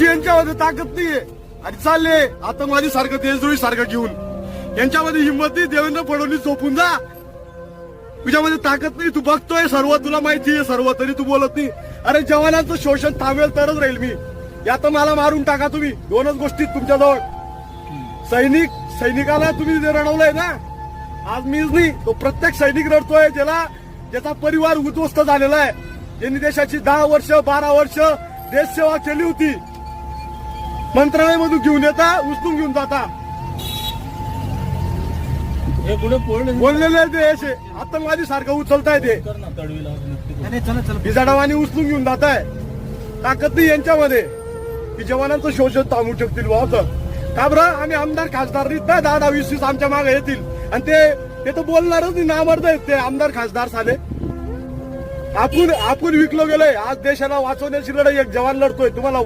यांच्यामध्ये ताकद नाहीये आणि चालले आतंकवादी सारखं देशद्रोही सारखं घेऊन यांच्यामध्ये हिंमत नाही. देवेंद्र फडणवीस झोपून जा. तुझ्यामध्ये ताकद नाही. तू बघतोय सर्व, तुला माहिती आहे सर्व, तरी तू बोलत नाही. अरे जवानांचं शोषण थांबेल तरच राहील मी. यात मला मारून टाका तुम्ही. दोनच गोष्टी तुमच्याजवळ. सैनिकाला तुम्ही जे रडवलंय ना, आज मीच नाही, तो प्रत्येक सैनिक रडतोय ज्याचा परिवार उद्ध्वस्त झालेला आहे, ज्यांनी देशाची 10 वर्ष 12 वर्ष देशसेवा केली होती. मंत्रालयामधून घेऊन येता, उचलून घेऊन जाता. बोललेले ते असे आतंकवादी सारखं उचलताय ते बिजाडावानी उचलून घेऊन जात आहे. ताकद नाही यांच्यामध्ये की जवानांचं शोषण थांबवू शकतील. का बरं आम्ही आमदार खासदार नाही, 10-20 आमच्या मागे येतील आणि ते तर बोलणारच नाही. नामर्द आहेत ते आमदार खासदार झाले. आपण विकलो गेलोय. आज देशाला वाचवण्याची लढाई एक जवान लढतोय. तुम्हाला